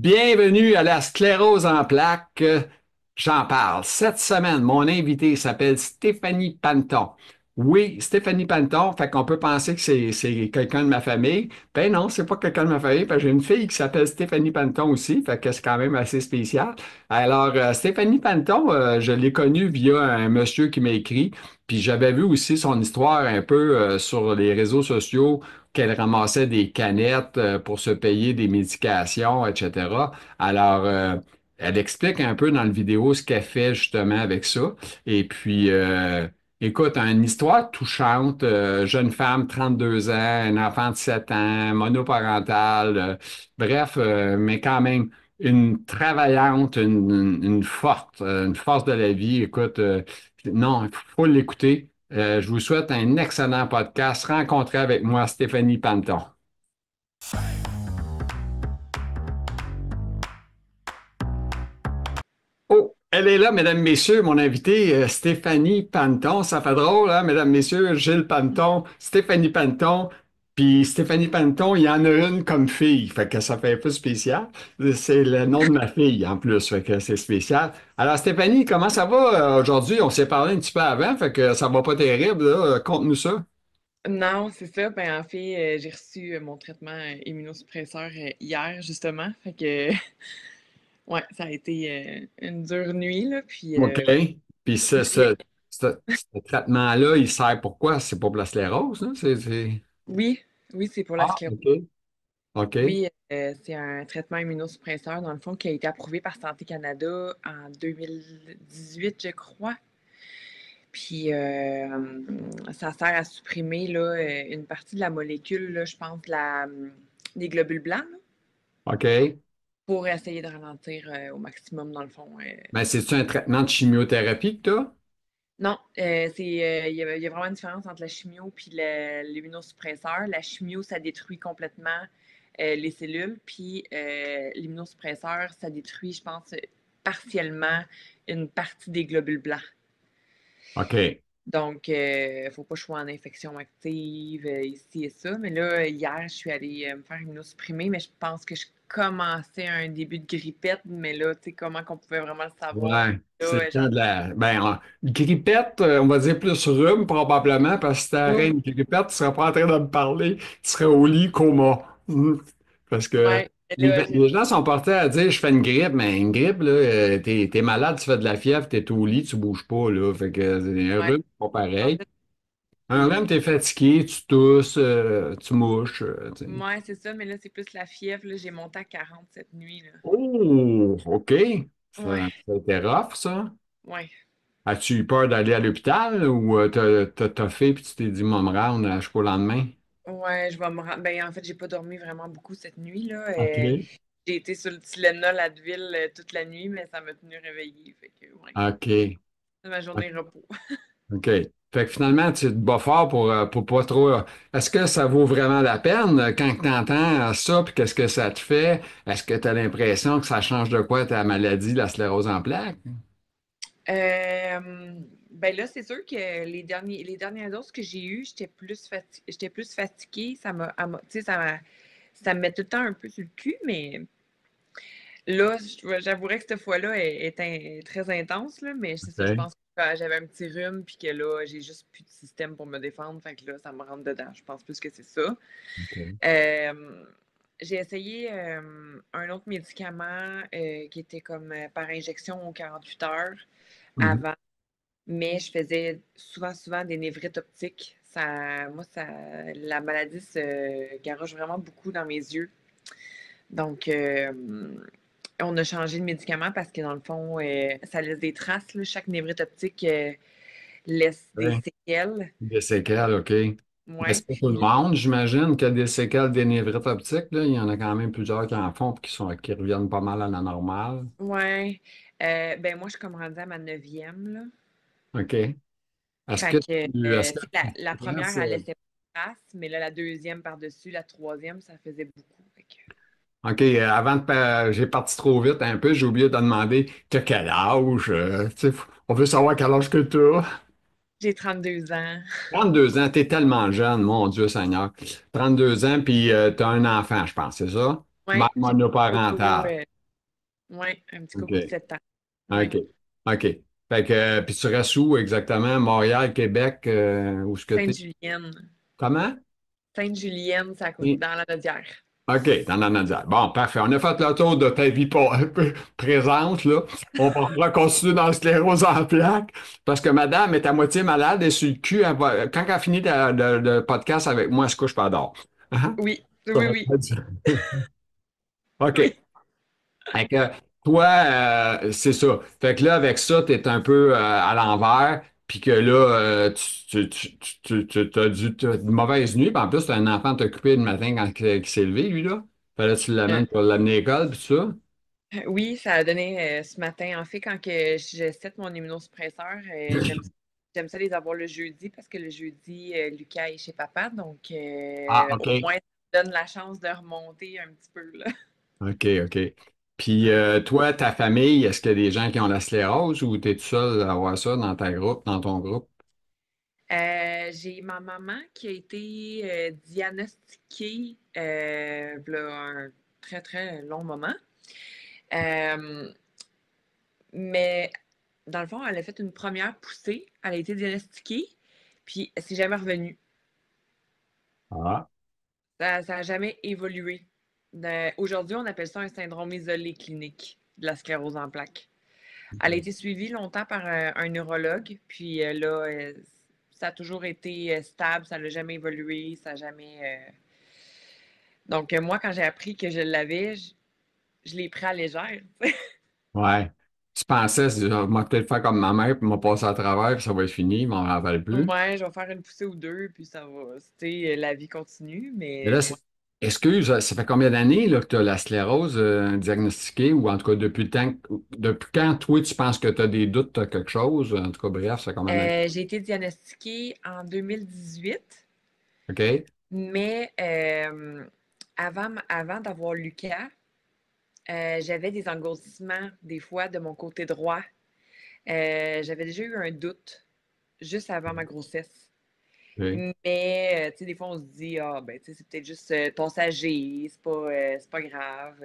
Bienvenue à la sclérose en plaques. J'en parle. Cette semaine, mon invité s'appelle Stéphanie Panton. Oui, Stéphanie Panton, fait qu'on peut penser que c'est quelqu'un de ma famille. Ben non, c'est pas quelqu'un de ma famille, parce que j'ai une fille qui s'appelle Stéphanie Panton aussi, fait que c'est quand même assez spécial. Alors, Stéphanie Panton, je l'ai connue via un monsieur qui m'a écrit, puis j'avais vu aussi son histoire un peu sur les réseaux sociaux qu'elle ramassait des canettes pour se payer des médications, etc. Alors, elle explique un peu dans le vidéo ce qu'elle fait justement avec ça. Et puis, écoute, une histoire touchante, jeune femme, 32 ans, un enfant de 7 ans, monoparentale, bref, mais quand même une travaillante, une forte, une force de la vie. Écoute, non, il faut l'écouter. Je vous souhaite un excellent podcast. Rencontrez avec moi Stéphanie Panton. Oh, elle est là, mesdames, messieurs, mon invité, Stéphanie Panton. Ça fait drôle, hein, mesdames, messieurs, Gilles Panton, Stéphanie Panton. Puis Stéphanie Panton, il y en a une comme fille, fait que ça fait un peu spécial. C'est le nom de ma fille en plus, fait que c'est spécial. Alors Stéphanie, comment ça va aujourd'hui? On s'est parlé un petit peu avant, fait que ça va pas terrible, là. Conte-nous ça. Non, c'est ça. Ben, en fait, j'ai reçu mon traitement immunosuppresseur hier, justement. Fait que, ouais, ça a été une dure nuit, là. Puis, OK. Puis ce traitement-là, il sert pour quoi? C'est pour la sclérose, hein? oui, oui, c'est pour la Ah, sclérose. OK. OK. Oui, c'est un traitement immunosuppresseur, dans le fond, qui a été approuvé par Santé Canada en 2018, je crois. Puis, ça sert à supprimer là, une partie de la molécule, là, je pense, des globules blancs, là, OK. pour essayer de ralentir au maximum, dans le fond. Ben, c'est-tu un traitement de chimiothérapie que tu as? Non, il y a vraiment une différence entre la chimio et l'immunosuppresseur. La chimio, ça détruit complètement les cellules, puis l'immunosuppresseur, ça détruit, je pense, partiellement une partie des globules blancs. OK. Donc, il ne faut pas que je sois en infection active ici et ça. Mais là, hier, je suis allée me faire immunosupprimer, mais je pense que je commençais un début de grippette. Mais là, tu sais, comment qu'on pouvait vraiment le savoir? Ouais. C'est Là, le temps de la. Ben, grippette, on va dire plus rhume probablement, parce que si t'aurais oh, une grippette, tu serais pas en train de me parler, tu serais au lit coma. Parce que ouais, là, les gens sont portés à dire je fais une grippe, mais une grippe, là, t'es malade, tu fais de la fièvre, t'es au lit, tu bouges pas, là. Fait que un ouais. rhume, c'est pas En pareil. fait, Un rhume, t'es fatigué, tu tousses, tu mouches. Tu sais. ouais, c'est ça, mais là, c'est plus la fièvre. Là, j'ai monté à 40 cette nuit, là. Oh, OK. Ouais, Ça a été rough, ça. ouais. As-tu eu peur d'aller à l'hôpital ou t'as fait puis tu t'es dit, moi, me rendre jusqu'au lendemain? Ouais, je vais me rendre. Ben, en fait, j'ai pas dormi vraiment beaucoup cette nuit, là. OK. J'ai été sur le Tylenol Advil toute la nuit, mais ça m'a tenu réveillée. Fait que, ouais, OK. c'est ma journée repos. OK. Fait que finalement, tu te bats fort pour pas trop. Est-ce que ça vaut vraiment la peine quand tu entends ça, puis qu'est-ce que ça te fait? Est-ce que tu as l'impression que ça change de quoi ta maladie, la sclérose en plaques? Ben là, c'est sûr que les dernières doses que j'ai eues, j'étais plus fatiguée. Tu sais, ça me met tout le temps un peu sur le cul, mais là, j'avouerais que cette fois-là très intense, là, mais c'est ça, je OK. pense que j'avais un petit rhume, puis que là, j'ai juste plus de système pour me défendre, fait que là, ça me rentre dedans. Je pense plus que c'est ça. OK. Euh, j'ai essayé un autre médicament qui était comme par injection aux 48 heures Mhm. avant, mais je faisais souvent des névrites optiques. La maladie se garoche vraiment beaucoup dans mes yeux. Donc, on a changé de médicament parce que dans le fond, ça laisse des traces, là. Chaque névrite optique laisse des Ouais. séquelles. Des séquelles, OK. Mais Ouais, c'est pas tout le puis monde, j'imagine, qu'il y a des séquelles des névrites optiques, là. Il y en a quand même plusieurs qui en font et qui reviennent pas mal à la normale. ouais. Ben moi, je suis comme rendue à ma neuvième, là. OK. Est-ce Fait que que, est-ce que tu sais, la tu penses, première, elle laissait pas de traces, mais là, la deuxième par-dessus, la troisième, ça faisait beaucoup. Fait que OK, avant j'ai parti trop vite un peu, j'ai oublié de te demander t'as quel âge? Tu sais, on veut savoir quel âge que tu as. j'ai 32 ans. 32 ans, t'es tellement jeune, mon Dieu Seigneur. 32 ans, puis t'as un enfant, je pense, c'est ça? Ouais, j'ai Monoparental. Ouais, un petit couple de OK. 7 ans. OK. Ouais. OK. Fait que, puis tu restes où exactement? Montréal, Québec, où est-ce que t'es? Sainte-Julienne. Comment? Sainte-Julienne, ça coûte Oui. dans la Nodière. OK, t'en as dit. Bon, parfait. On a fait le tour de ta vie présente, là. On va pouvoir continuer dans le sclérose en plaques parce que madame est à moitié malade et sur le cul, quand elle finit le podcast avec moi, elle se couche pas dort. Hein? Oui, Ça oui, va oui, pas dire. OK. oui. Fait que toi, c'est ça. Fait que là, avec ça, tu es un peu à l'envers, puis que là, t'as dû t'as une mauvaise nuit, puis en plus, tu as un enfant à t'occuper le matin quand il s'est levé, lui, là. Fallait que tu Euh, l'amènes pour l'amener à l'école, puis ça. oui, ça a donné ce matin. En fait, quand que je set mon immunosuppresseur, j'aime ça les avoir le jeudi parce que le jeudi, Lucas est chez papa. Donc, Ah, au OK. moins, ça donne la chance de remonter un petit peu, là. OK, OK. Puis toi, ta famille, est-ce qu'il y a des gens qui ont la sclérose ou tu es tout seul à avoir ça dans ta groupe, dans ton groupe? J'ai ma maman qui a été diagnostiquée v'là un très, très long moment. Euh, mais dans le fond, elle a fait une première poussée, elle a été diagnostiquée, puis elle s'est jamais revenue. Ah, Ça n'a jamais évolué. Aujourd'hui, on appelle ça un syndrome isolé clinique de la sclérose en plaques. Elle a OK. été suivie longtemps par un neurologue, puis là, ça a toujours été stable, ça n'a jamais évolué, ça n'a jamais. Donc, moi, quand j'ai appris que je l'avais, je l'ai pris à légère. Ouais. Tu pensais, moi, peut-être faire comme ma mère, puis m'a passé à travers, puis ça va être fini, je m'en rappelle plus. Ouais, je vais faire une poussée ou deux, puis ça va. Tu sais, la vie continue, Et mais là, ouais. excuse, ça fait combien d'années là, que tu as la sclérose diagnostiquée, ou en tout cas, depuis le temps, depuis quand, toi, tu penses que tu as des doutes, tu as quelque chose? En tout cas, bref, ça fait combien d'années? J'ai été diagnostiquée en 2018, OK? mais avant d'avoir Lucas, j'avais des engourdissements des fois de mon côté droit. J'avais déjà eu un doute juste avant ma grossesse. OK. Mais, tu sais, des fois, on se dit, ah, ben, tu sais, c'est peut-être juste passager, c'est pas grave.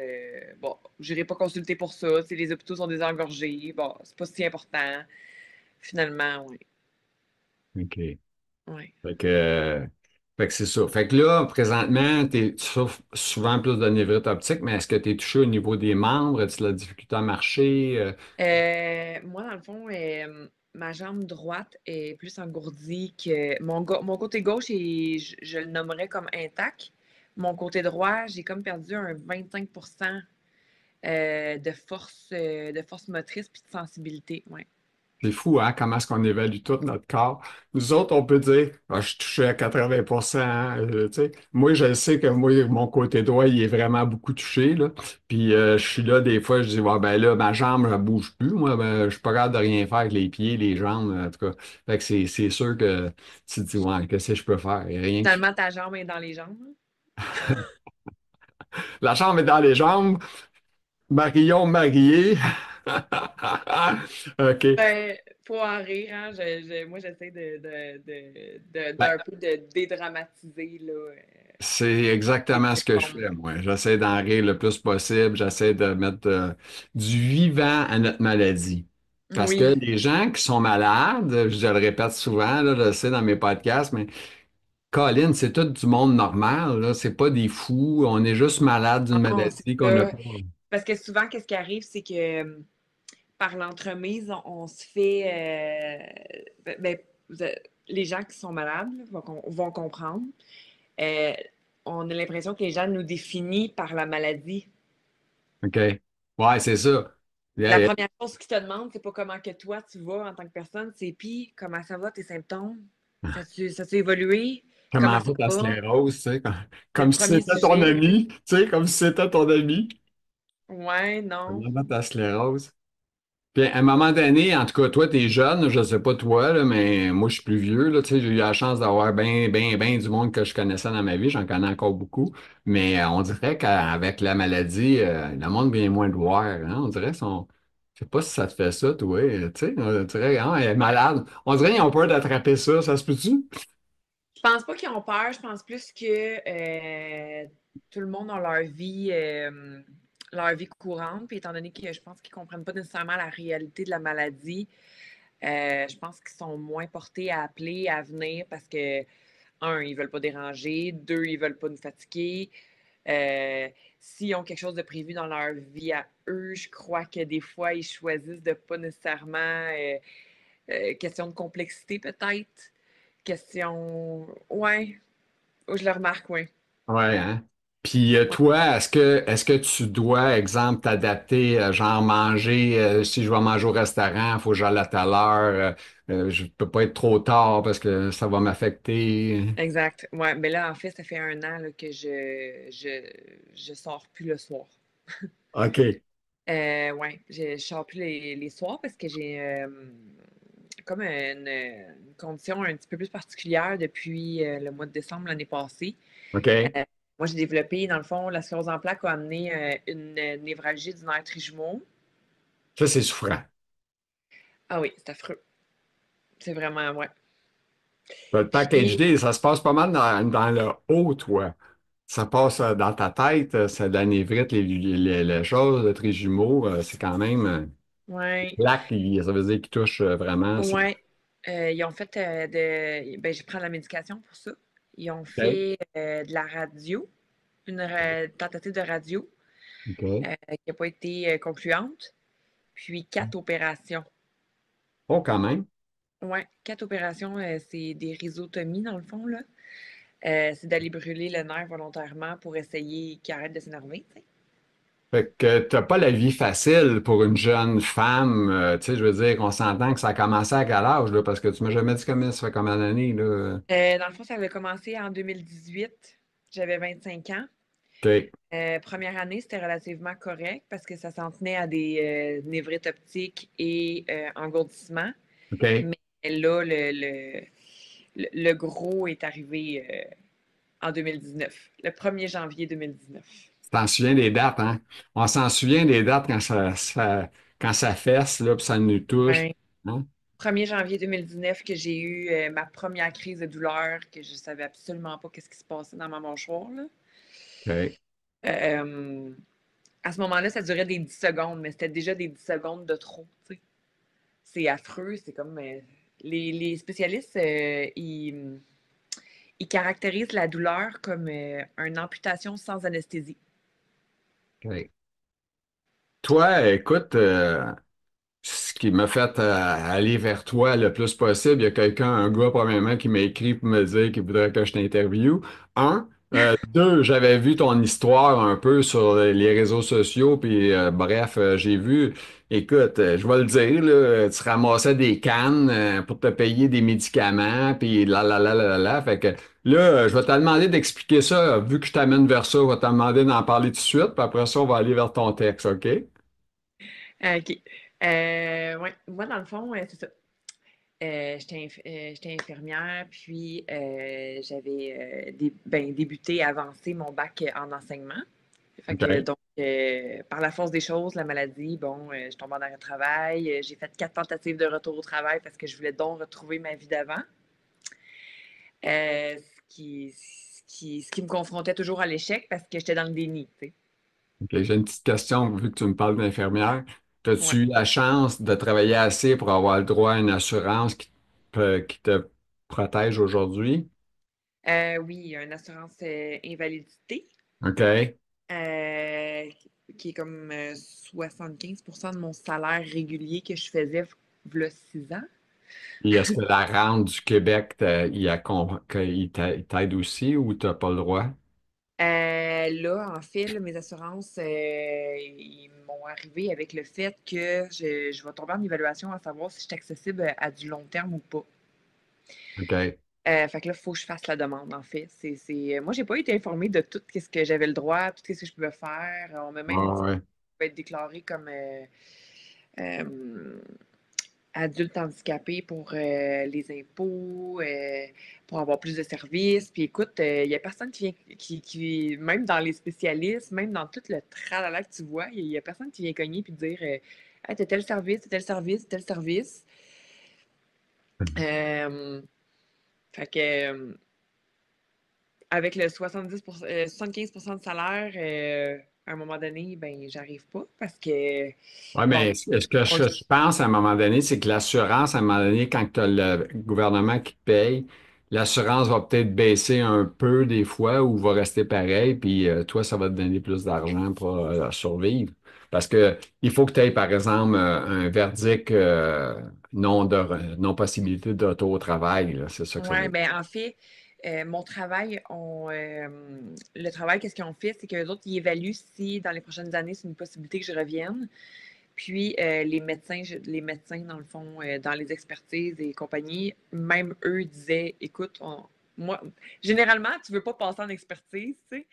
Bon, j'irai pas consulter pour ça. Tu sais, les hôpitaux sont désengorgés. Bon, c'est pas si important. Finalement, oui. OK. Oui. Fait que, fait que c'est ça. Fait que là, présentement, tu souffres souvent plus de névrite optique, mais est-ce que tu es touché au niveau des membres? As-tu de la difficulté à marcher? Moi, dans le fond, ma jambe droite est plus engourdie que mon côté gauche, je le nommerais comme intact. Mon côté droit, j'ai comme perdu un 25% de force motrice puis de sensibilité. Ouais. C'est fou, hein, comment est-ce qu'on évalue tout notre corps. Nous autres, on peut dire, ah, je suis touché à 80%, hein, tu sais. Moi, je sais que moi, mon côté droit, il est vraiment beaucoup touché, là. Puis, je suis là, des fois, je dis, ouais, ben là, ma jambe, elle bouge plus. Moi, ben, je suis pas capable de rien faire avec les pieds, les jambes, en tout cas. Fait que c'est sûr que tu te dis, ouais, qu'est-ce que je peux faire? Il y a rien qui... Finalement, ta jambe est dans les jambes. La jambe est dans les jambes. Marion marié. OK. Ben, faut en rire, hein. Moi, j'essaie Ben, d'un peu de dédramatiser, là. c'est exactement ce que je fais, moi. J'essaie d'en rire le plus possible. J'essaie de mettre du vivant à notre maladie. Parce que Oui. les gens qui sont malades, je le répète souvent, là, je le sais dans mes podcasts, mais Colin, c'est tout du monde normal, là. C'est pas des fous. On est juste malade d'une Non, c'est maladie qu'on n'a ça. pas. Parce que souvent, qu'est-ce qui arrive, c'est que par l'entremise, on se fait. Vous les gens qui sont malades là, vont comprendre. Euh, on a l'impression que les gens nous définissent par la maladie. OK. Ouais, c'est ça. La Yeah, première chose qu'ils te demandent, c'est pas comment que toi tu vas en tant que personne, c'est puis comment ça va tes symptômes? Ça a évolué? Comment comment ça va ta va? sclérose, tu sais, C'est le comme si premier c'était ton sujet. ami, tu sais, comme si c'était ton ami. Ouais, non. Comment va ta sclérose? Puis à un moment donné, en tout cas, toi, t'es jeune, je sais pas toi, là, mais moi, je suis plus vieux, là, tu sais, j'ai eu la chance d'avoir bien du monde que je connaissais dans ma vie, j'en connais encore beaucoup, mais on dirait qu'avec la maladie, le monde vient moins de voir, hein? On dirait son... Je sais pas si ça te fait ça, toi, tu sais, on dirait, hein, elle est malade. On dirait qu'ils ont peur d'attraper ça, ça se peut-tu? Je pense pas qu'ils ont peur, je pense plus que tout le monde a leur vie courante. Puis étant donné que je pense qu'ils ne comprennent pas nécessairement la réalité de la maladie, je pense qu'ils sont moins portés à appeler, à venir parce que, un, ils ne veulent pas déranger, deux, ils ne veulent pas nous fatiguer. Euh, S'ils ont quelque chose de prévu dans leur vie à eux, je crois que des fois, ils choisissent de pas nécessairement question de complexité peut-être. Question. Ouais, je le remarque, oui. Ouais, hein? Puis Ouais. toi, est-ce que tu dois, exemple, t'adapter, genre manger, si je vais manger au restaurant, il faut que j'aille à telle heure, je peux pas être trop tard parce que ça va m'affecter. Exact. Ouais, mais là, en fait, ça fait un an là, que je sors plus le soir. OK. Ouais, je sors plus les soirs parce que j'ai comme une condition un petit peu plus particulière depuis le mois de décembre l'année passée. OK. Euh, Moi, j'ai développé, dans le fond, la sclérose en plaques a amené une névralgie du nerf trijumeau. Ça, c'est souffrant. Ah oui, c'est affreux. C'est vraiment, ouais. Le package Puis, deal, ça se passe pas mal dans le haut, toi. Ça passe dans ta tête, c'est de la névrite, les choses, le trijumeau, c'est quand même ouais, plaque, ça veut dire qu'il touche vraiment. ouais. Ils ont fait ben, je prends la médication pour ça. Ils ont OK. fait de la radio, une tentative de radio OK. qui n'a pas été concluante, puis 4 opérations. Oh, quand même. Ouais, 4 opérations, c'est des rhizotomies dans le fond, là. C'est d'aller brûler le nerf volontairement pour essayer qu'il arrête de s'énerver, tu sais. Fait que t'as pas la vie facile pour une jeune femme. Tu sais, je veux dire, on s'entend que ça a commencé à quel âge, là, parce que tu m'as jamais dit combien ça fait combien d'années, là. Dans le fond, ça avait commencé en 2018. J'avais 25 ans. OK. Première année, c'était relativement correct parce que ça s'en tenait à des névrites optiques et engourdissements. OK. Mais là, le gros est arrivé en 2019, le 1er janvier 2019. Tu t'en souviens des dates, hein? On s'en souvient des dates quand ça fesse, là, puis ça nous touche. Ouais. Hein? 1er janvier 2019 que j'ai eu ma première crise de douleur, que je savais absolument pas qu'est-ce qui se passait dans ma mâchoire, là. OK. Euh, à ce moment-là, ça durait des 10 secondes, mais c'était déjà des 10 secondes de trop, tu sais. C'est affreux, c'est comme... les spécialistes, ils caractérisent la douleur comme une amputation sans anesthésie. OK. Toi, écoute, ce qui m'a fait aller vers toi le plus possible, il y a quelqu'un, un gars, premièrement, qui m'a écrit pour me dire qu'il voudrait que je t'interviewe. Un. Deux, j'avais vu ton histoire un peu sur les réseaux sociaux, puis bref, j'ai vu, écoute, je vais le dire, là, tu ramassais des cannes pour te payer des médicaments, puis là. Fait que là, je vais te demander d'expliquer ça. Vu que je t'amène vers ça, je vais te demander d'en parler tout de suite, puis après ça, on va aller vers ton texte, OK? OK. Ouais. Moi, dans le fond, c'est ça. J'étais infirmière, puis j'avais débuté, avancé mon bac en enseignement. Fait que OK. donc, par la force des choses, la maladie, bon, je tombe en arrêt de travail. J'ai fait 4 tentatives de retour au travail parce que je voulais donc retrouver ma vie d'avant. Ce qui me confrontait toujours à l'échec parce que j'étais dans le déni, tu sais. OK, j'ai une petite question, vu que tu me parles d'infirmière. Ouais. As-tu eu la chance de travailler assez pour avoir le droit à une assurance qui te protège aujourd'hui? Oui, il y a une assurance invalidité OK. euh, qui est comme 75% de mon salaire régulier que je faisais v'là 6 ans. Et est-ce que la rente du Québec, il t'aide aussi ou tu n'as pas le droit? Là, en fait, là, mes assurances, ils m'ont arrivé avec le fait que je vais tomber en évaluation à savoir si je suis accessible à du long terme ou pas. OK. Fait que là, il faut que je fasse la demande, en fait. Moi, j'ai pas été informée de tout ce que j'avais le droit, tout ce que je pouvais faire. On m'a même Ah dit que ouais. je pouvais être déclarée comme euh, adulte handicapé pour les impôts, pour avoir plus de services. Puis écoute, il n'y a personne qui vient, même dans les spécialistes, même dans tout le tralala que tu vois, il n'y a personne qui vient cogner puis dire hey, t'as tel service, t'as tel service, tel service. Euh, fait que, avec le 75% de salaire, à un moment donné, ben, j'arrive pas parce que, Oui, bon, mais ce que on le je pense à un moment donné, c'est que l'assurance, à un moment donné, quand tu as le gouvernement qui te paye, l'assurance va peut-être baisser un peu des fois ou va rester pareil, puis toi, ça va te donner plus d'argent pour survivre. Parce que il faut que tu aies, par exemple, un verdict non possibilité de retour au travail, là. C'est ça que ça Ouais, veut dire. ben en fait, mon travail, le travail, qu'est-ce qu'ils ont fait, c'est qu'eux autres, ils évaluent si dans les prochaines années, c'est une possibilité que je revienne. Puis les médecins, dans le fond, dans les expertises et compagnie, même eux disaient, écoute, moi, généralement, tu veux pas passer en expertise, tu sais.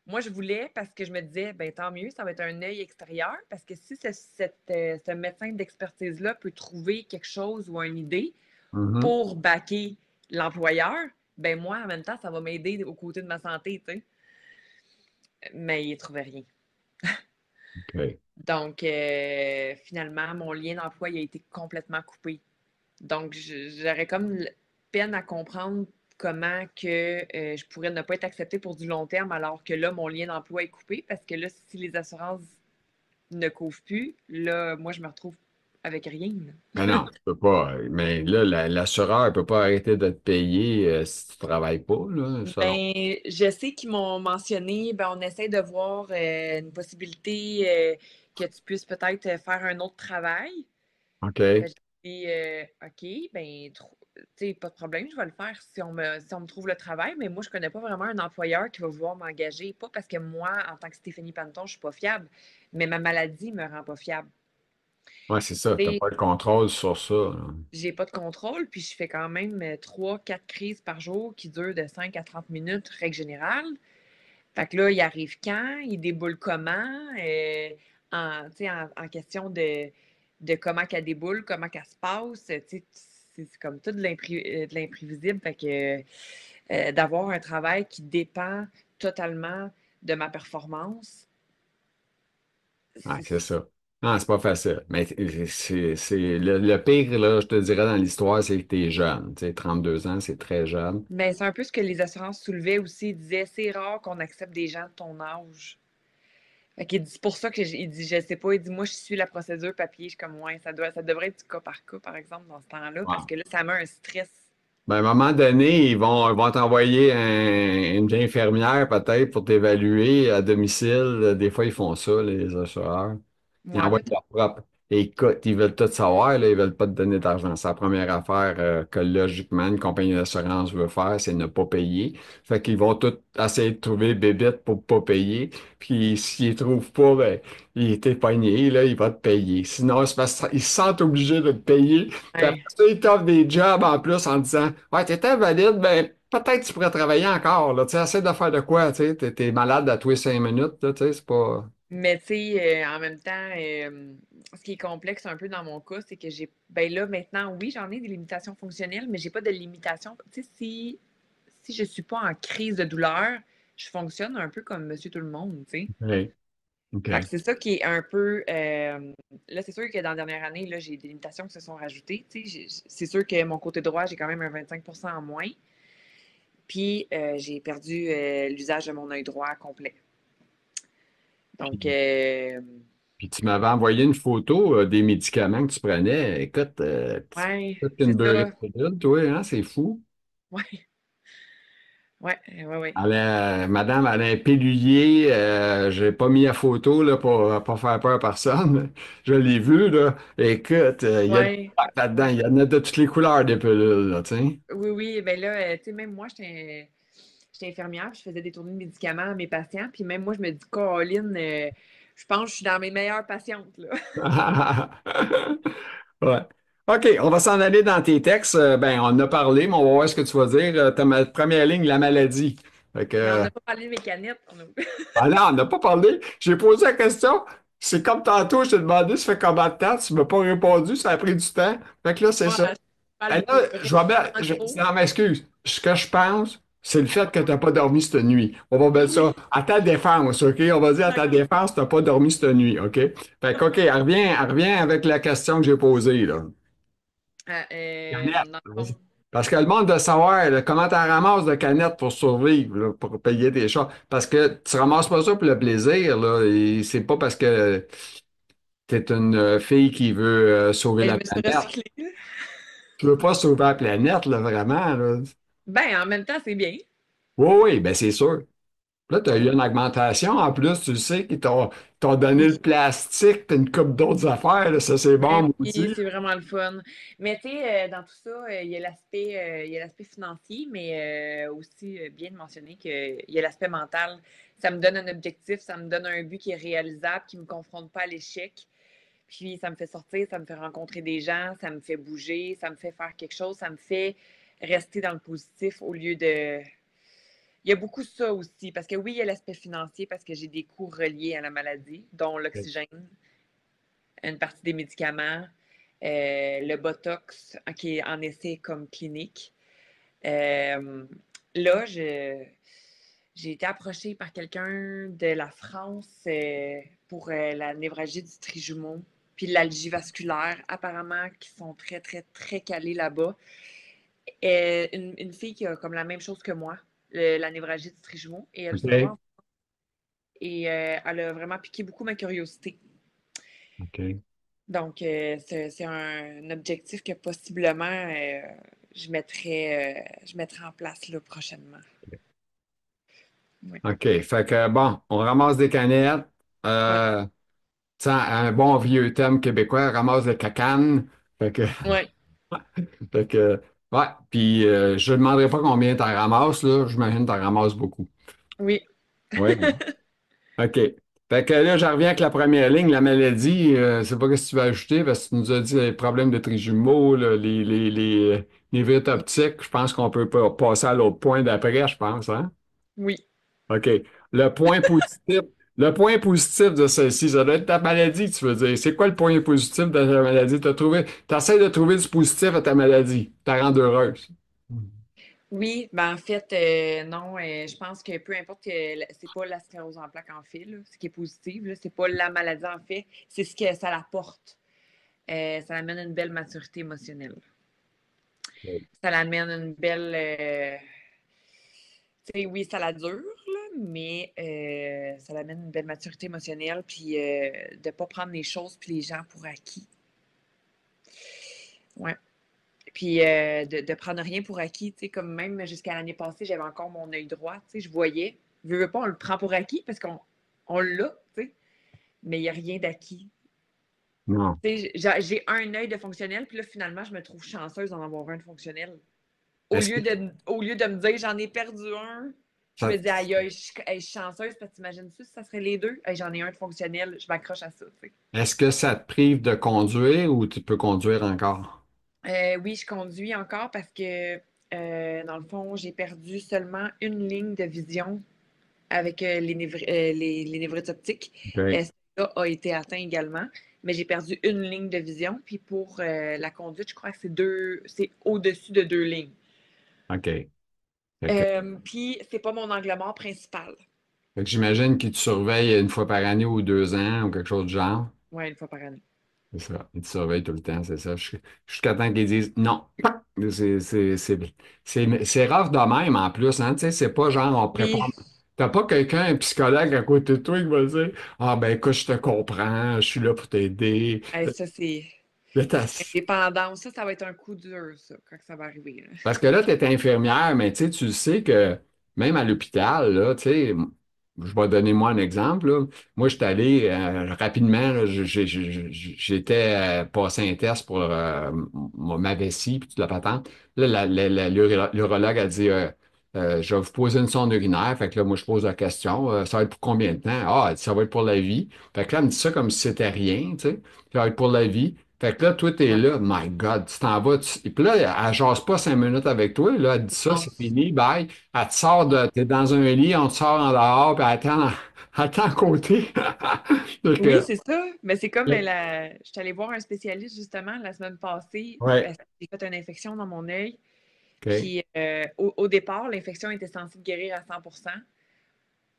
Moi, je voulais parce que je me disais, ben tant mieux, ça va être un œil extérieur, parce que si ce médecin d'expertise-là peut trouver quelque chose ou une idée Mhm. pour backer l'employeur, ben moi, en même temps, ça va m'aider aux côtés de ma santé, tu sais. Mais il ne trouvait rien. OK. Donc, finalement, mon lien d'emploi il a été complètement coupé. Donc, j'aurais comme peine à comprendre comment que je pourrais ne pas être acceptée pour du long terme alors que là, mon lien d'emploi est coupé parce que là, si les assurances ne couvrent plus, là, moi, je me retrouve avec rien. Mais non, tu peux pas. Mais là, l'assureur ne peut pas arrêter de te payer si tu ne travailles pas, là, selon. Ben, je sais qu'ils m'ont mentionné, ben, on essaie de voir une possibilité que tu puisses peut-être faire un autre travail. OK. J'ai dit, OK, ben, tu sais, pas de problème, je vais le faire si on me trouve le travail, mais moi, je connais pas vraiment un employeur qui va vouloir m'engager. Pas parce que moi, en tant que Stéphanie Panton, je suis pas fiable, mais ma maladie me rend pas fiable. Ouais, c'est ça. Tu n'as Tu sais, pas de contrôle sur ça, là. j'ai pas de contrôle, puis je fais quand même 3, 4 crises par jour qui durent de 5 à 30 minutes, règle générale. Fait que là, il arrive quand, il déboule comment, tu sais, en question de comment qu'elle déboule, comment qu'elle se passe. Tu sais, c'est comme tout de l'imprévisible. Fait que d'avoir un travail qui dépend totalement de ma performance, Ouais, c'est ça. Non, c'est pas facile. Mais c'est le pire, là, je te dirais, dans l'histoire, c'est que tu es jeune. Tu sais, 32 ans, c'est très jeune. mais c'est un peu ce que les assurances soulevaient aussi. Ils disaient, c'est rare qu'on accepte des gens de ton âge. Fait qu'il dit, c'est pour ça que il dit, je sais pas, il dit, moi, je suis la procédure papier. Je suis comme, ouais, ça devrait être du cas par cas, par exemple, dans ce temps-là, parce Ouais. que là, ça met un stress. Ben, à un moment donné, ils vont t'envoyer une infirmière peut-être pour t'évaluer à domicile. Des fois, ils font ça, les assureurs. Ils Ouais, envoient peut-être. leur propre. Écoute, ils veulent tout savoir, là, ils veulent pas te donner d'argent. C'est la première affaire que logiquement une compagnie d'assurance veut faire, c'est ne pas payer. Fait qu'ils vont tout essayer de trouver bébête pour pas payer. Puis s'ils trouvent pas, ben, il était pogné, là, il va te payer. Sinon, c'est parce qu'ils se sentent obligés de te payer. Puis après Ouais. ça, ils t'offrent des jobs en plus en disant, ouais, t'es invalide, ben, peut-être tu pourrais travailler encore, là. Tu sais, essaie de faire de quoi, tu sais, t'es malade à tous les 5 minutes, là, tu sais, c'est pas. Mais tu sais, en même temps, ce qui est complexe un peu dans mon cas, c'est que ben là, maintenant, oui, j'en ai des limitations fonctionnelles, mais j'ai pas de limitations. Tu sais, si je suis pas en crise de douleur, je fonctionne un peu comme monsieur tout le monde, tu sais. Ouais. OK. Fait que c'est ça qui est un peu. Là, c'est sûr que dans la dernière année, là, j'ai des limitations qui se sont rajoutées. Tu sais, c'est sûr que mon côté droit, j'ai quand même un 25% en moins. Puis, j'ai perdu l'usage de mon œil droit complet. Donc, Puis, puis tu m'avais envoyé une photo des médicaments que tu prenais. Écoute, ouais, toute une c'est beurrée ça. de pilule, toi, hein, c'est fou. Ouais, ouais, ouais, ouais. Madame, elle a un pilulier. J'ai pas mis la photo là, pour pas faire peur à personne. Je l'ai vu, là. Écoute, il y a des Ouais, packs là-dedans. Il y en a de toutes les couleurs des pilules, là, tu sais. oui, oui. Ben là, tu sais, même moi, j'étais infirmière, puis je faisais des tournées de médicaments à mes patients. Puis même moi, je me dis, Caroline, je pense que je suis dans mes meilleures patientes, là. Ouais. OK, on va s'en aller dans tes textes. Ben, on en a parlé, mais on va voir ce que tu vas dire. T'as ma première ligne, la maladie. Fait que, Mais on n'a pas parlé de mes canettes. ah non, on n'a pas parlé. J'ai posé la question. C'est comme tantôt, je t'ai demandé, ça fait combien de temps? Tu ne m'as pas répondu, ça a pris du temps. Fait que là, c'est Ouais, ça. Ben là, je je vais réponds mettre, en gros. non, m'excuse. Ce que je pense, c'est le fait que tu n'as pas dormi cette nuit. On va mettre ça à ta défense, OK? On va dire à ta D'accord. défense, tu n'as pas dormi cette nuit, OK? Fait que, OK, elle revient avec la question que j'ai posée, là. Dans le fond, Vas-y. Parce que le monde doit savoir là, comment tu ramasses de canettes pour survivre, là, pour payer tes chats. Parce que tu ramasses pas ça pour le plaisir, là. Et c'est pas parce que tu es une fille qui veut sauver Ben, je la me suis planète. recyclée, là. Tu veux pas sauver la planète, là, vraiment, là. Ben, en même temps, c'est bien. Oui, oui, ben c'est sûr. Là, tu as eu une augmentation en plus, tu le sais, qu'ils t'ont donné le Oui. plastique, puis une coupe d'autres affaires, là. Ça, c'est Ben bon, oui, maudit. c'est vraiment le fun. Mais tu sais, dans tout ça, il y a l'aspect financier, mais aussi bien de mentionner qu'il y a l'aspect mental. Ça me donne un objectif, ça me donne un but qui est réalisable, qui ne me confronte pas à l'échec. Puis ça me fait sortir, ça me fait rencontrer des gens, ça me fait bouger, ça me fait faire quelque chose, ça me fait rester dans le positif au lieu de. Il y a beaucoup ça aussi, parce que oui, il y a l'aspect financier, parce que j'ai des coûts reliés à la maladie, dont l'oxygène, une partie des médicaments, le Botox, qui est en essai comme clinique. Euh, là, j'ai été approchée par quelqu'un de la France pour la névralgie du trijumeau, puis l'algie vasculaire, apparemment, qui sont très, très, très calés là-bas. Une fille qui a comme la même chose que moi, la névralgie du trijumeau, et elle s'en OK. va. Et elle a vraiment piqué beaucoup ma curiosité. OK. Donc, c'est un objectif que possiblement je mettrai en place là, prochainement. Oui. OK. Fait que, bon, on ramasse des canettes. Oui. Euh, tu sais, un bon vieux thème québécois, ramasse des cacanes. Fait que, Oui. fait que, ouais. Puis, je ne demanderai pas combien tu en ramasses, là. J'imagine que tu en ramasses beaucoup. Oui. Oui. OK. Fait que là, je reviens avec la première ligne, la maladie. C'est pas ce que tu vas ajouter parce que tu nous as dit les problèmes de trijumeau, là, les vitres optiques. Je pense qu'on peut passer à l'autre point d'après, je pense, hein? Oui. OK. Le point positif, le point positif de celle-ci, ça doit être ta maladie, tu veux dire. C'est quoi le point positif de ta maladie? T'essaies de trouver du positif à ta maladie. Ta rend heureuse. Oui, ben en fait, non, je pense que peu importe que c'est pas la sclérose en plaques en fait, là, ce qui est positif, là, c'est pas la maladie en fait, c'est ce que ça l'apporte. Ça amène une belle maturité émotionnelle. Ça l'amène une belle. Tu sais, oui, ça la dure, là, mais ça l'amène une belle maturité émotionnelle, puis de pas prendre les choses puis les gens pour acquis. Ouais. Puis de prendre rien pour acquis, tu sais, comme même jusqu'à l'année passée, j'avais encore mon œil droit, tu sais, je voyais. Veux pas, on le prend pour acquis parce qu'on l'a, tu sais, mais il n'y a rien d'acquis. Non. Tu sais, j'ai un œil de fonctionnel, puis là, finalement, je me trouve chanceuse d'en avoir un de fonctionnel. Est-ce que Au lieu de me dire j'en ai perdu un, je ça, me dis aïe, aïe, je suis chanceuse parce que t'imagines ça, si ça serait les deux. Hey, j'en ai un de fonctionnel, je m'accroche à ça. Tu sais. est-ce que ça te prive de conduire ou tu peux conduire encore? Oui, je conduis encore parce que dans le fond, j'ai perdu seulement une ligne de vision avec les névrites optiques. OK. Ça a été atteint également, mais j'ai perdu une ligne de vision. Puis pour la conduite, je crois que c'est au-dessus de deux lignes. OK. Fait que, Puis c'est pas mon angle mort principal. fait que j'imagine qu'ils te surveillent une fois par année ou 2 ans ou quelque chose du genre. Ouais, une fois par année. C'est ça. Ils te surveillent tout le temps, c'est ça. Jusqu'à temps qu'ils disent non. C'est rare de même en plus, hein. Tu sais, c'est pas genre on Oui, prépare. T'as pas quelqu'un, un psychologue à côté de toi qui va dire ah ben écoute, je te comprends, je suis là pour t'aider. hey, ça, Là, c'est indépendant. Ça va être un coup dur, ça, quand ça va arriver. Là. parce que là, tu es infirmière, mais tu sais que même à l'hôpital, là, tu sais, je vais donner moi un exemple. Là. Moi, je suis allé rapidement, là, j'étais passé un test pour ma vessie, puis toute la patente. Là, l'urologue a dit je vais vous poser une sonde urinaire. Fait que là, moi, je pose la question ça va être pour combien de temps? Ah, elle dit, ça va être pour la vie. Fait que là, elle me dit ça comme si c'était rien, tu sais. Ça va être pour la vie. Fait que là, toi, t'es là, my God, tu t'en vas. Et puis là, elle jase pas 5 minutes avec toi. Là, elle dit ça, Non. c'est fini, bye. Elle te sort t'es dans un lit, on te sort en dehors, puis elle attend, elle attend à côté. Donc, Oui, c'est ça. Mais c'est comme je suis allée voir un spécialiste justement la semaine passée ouais, parce que j'ai fait une infection dans mon œil. OK. Puis au départ, l'infection était censée guérir à 100%.